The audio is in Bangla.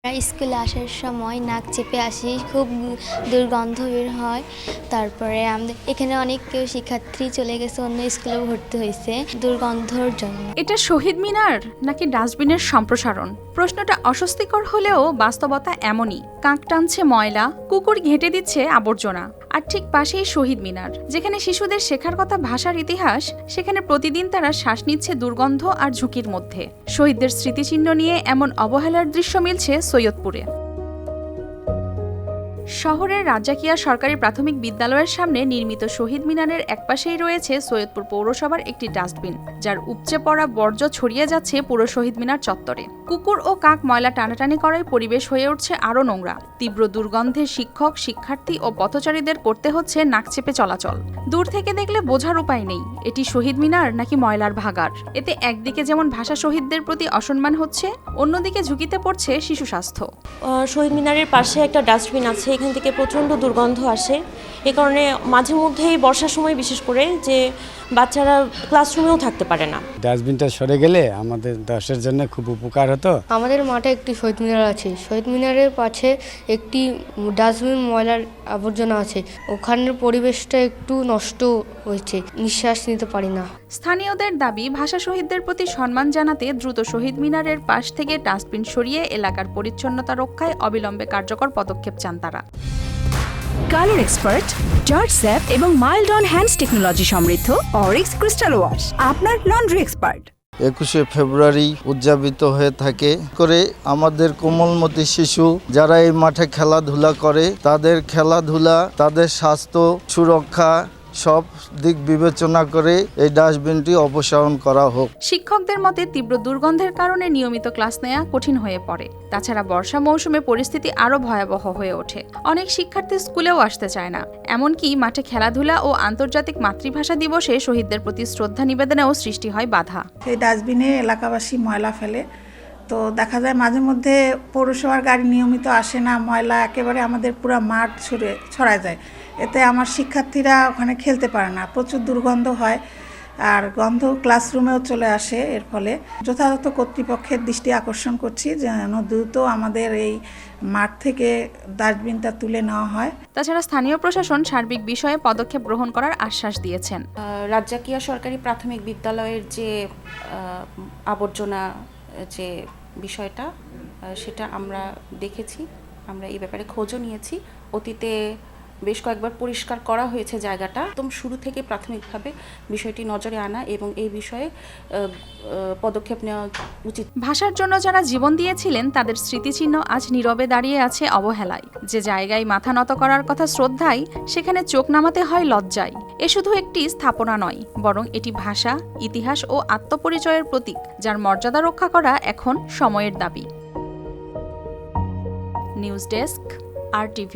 স্কুলে আসার সময় নাক চেপে আসি, খুব দুর্গন্ধ বের হয়। তারপরে আমাদের এখানে অনেক শিক্ষার্থী চলে গেছে, অন্য স্কুলে ভর্তি হয়েছে দুর্গন্ধর জন্য। এটা শহীদ মিনার নাকি ডাস্টবিনের সম্প্রসারণ? প্রশ্নটা অস্বস্তিকর হলেও বাস্তবতা এমনই। কাক টানছে ময়লা, কুকুর ঘেঁটে দিচ্ছে আবর্জনা, আর ঠিক পাশেই শহীদ মিনার, যেখানে শিশুদের শেখার কথা ভাষার ইতিহাস, সেখানে প্রতিদিন তারা শ্বাস নিচ্ছে দুর্গন্ধ আর ঝুঁকির মধ্যে। শহীদদের স্মৃতিচিহ্ন নিয়ে এমন অবহেলার দৃশ্য মিলছে সৈয়দপুরে। শহরের রাজ্জাকিয়া সরকারি প্রাথমিক বিদ্যালয়ের সামনে নির্মিত শহীদ মিনারের একপাশেই রয়েছে সৈয়দপুর পৌরসভার একটি ডাস্টবিন, যার উপচে পড়া বর্জ্য ছড়িয়ে যাচ্ছে পুরো শহীদ মিনার চত্বরে। কুকুর ও কাক ময়লা টানাটানি করায় পরিবেশ হয়ে উঠছে আরও নোংরা। তীব্র দুর্গন্ধে শিক্ষক, শিক্ষার্থী ও পথচারীদের করতে হচ্ছে নাক চেপে চলাচল। দূর থেকে দেখলে বোঝার উপায় নেই এটি শহীদ মিনার নাকি ময়লার ভাগাড়। এতে একদিকে যেমন ভাষা শহীদদের প্রতি অসম্মান হচ্ছে, অন্যদিকে ঝুঁকিতে পড়ছে শিশু স্বাস্থ্য। শহীদ মিনারের পাশে একটা ডাস্টবিন আছে, এখান থেকে প্রচণ্ড দুর্গন্ধ আসে। এ কারণে মাঝে মধ্যেই বর্ষার সময় বিশেষ করে যে বাচ্চারা ক্লাসরুমেও থাকতে পারে না। ডাস্টবিনটা সরে গেলে আমাদের দেশের জন্য খুব উপকার হতো। আমাদের মাঠে একটি শহীদ মিনার আছে, শহীদ মিনারের পাশে একটি ডাস্টবিন, ময়লার আবর্জনা আছে। ওখানের পরিবেশটা একটু নষ্ট হয়েছে, নিঃশ্বাস নিতে পারি না। স্থানীয়দের দাবি, ভাষা শহীদদের প্রতি সম্মান জানাতে দ্রুত শহীদ মিনারের পাশ থেকে ডাস্টবিন সরিয়ে এলাকার পরিচ্ছন্নতা রক্ষায় অবিলম্বে কার্যকর পদক্ষেপ চান তারা। কালার এক্সপার্ট, জর্জ স্যাপ এবং মাইল্ড অন হ্যান্ডস টেকনোলজি সমৃদ্ধ অরিক্স ক্রিস্টাল ওয়াশ আপনার লন্ড্রি এক্সপার্ট। 21শে ফেব্রুয়ারি উদযাপিত হয়ে থাকে করে আমাদের কোমলমতি শিশু যারা এই মাঠে খেলাধুলা করে, তাদের খেলাধুলা, তাদের স্বাস্থ্য সুরক্ষা সব দিক বিবেচনা করে এই ডাস্টবিনটি অপসারণ করা হোক। শিক্ষকদের মতে তীব্র দুর্গন্ধের কারণে নিয়মিত ক্লাস নেওয়া কঠিন হয়ে পড়ে। তাছাড়া বর্ষা মৌসুমে পরিস্থিতি আরও ভয়াবহ হয়ে ওঠে। অনেক শিক্ষার্থী স্কুলেও আসতে চায় না। এমনকি মাঠে খেলাধুলা ও আন্তর্জাতিক মাতৃভাষা দিবসে শহীদদের প্রতি শ্রদ্ধা নিবেদনেও সৃষ্টি হয় বাধা। এই ডাস্টবিনে এলাকাবাসী ময়লা ফেলে, তো দেখা যায় মাঝে মধ্যে পৌরসভার গাড়ি নিয়মিত আসে না, ময়লা একেবারে আমাদের পুরো মাঠ ছড়ায় যায়। এতে আমার শিক্ষার্থীরা ওখানে খেলতে পারে না, প্রচুর দুর্গন্ধ হয়, আর গন্ধ ক্লাসরুমেও চলে আসে। এর ফলে যথাযথ কর্তৃপক্ষের দৃষ্টি আকর্ষণ করছি যেন দ্রুত আমাদের এই মাঠ থেকে ডাস্টবিনটা তুলে নেওয়া হয়। তাছাড়া স্থানীয় প্রশাসন সার্বিক বিষয়ে পদক্ষেপ গ্রহণ করার আশ্বাস দিয়েছেন। রাজ্জাকিয়া সরকারি প্রাথমিক বিদ্যালয়ের যে আবর্জনা যে বিষয়টা, সেটা আমরা দেখেছি, আমরা এই ব্যাপারে খোঁজও নিয়েছি। অতীতে বেশ কয়েকবার পরিষ্কার করা হয়েছে জায়গাটা। একদম শুরু থেকে প্রাথমিকভাবে বিষয়টি নজরে আনা এবং এই বিষয়ে পদক্ষেপ নেওয়া উচিত। ভাষার জন্য যারা জীবন দিয়েছিলেন তাদের স্মৃতিচিহ্ন আজ নীরবে দাঁড়িয়ে আছে অবহেলায়। যে জায়গায় মাথা নত করার কথা শ্রদ্ধায়, সেখানে চোখ নামাতে হয় লজ্জায়। এ শুধু একটি স্থাপনা নয়, বরং এটি ভাষা, ইতিহাস ও আত্মপরিচয়ের প্রতীক, যার মর্যাদা রক্ষা করা এখন সময়ের দাবি। News desk, RTV।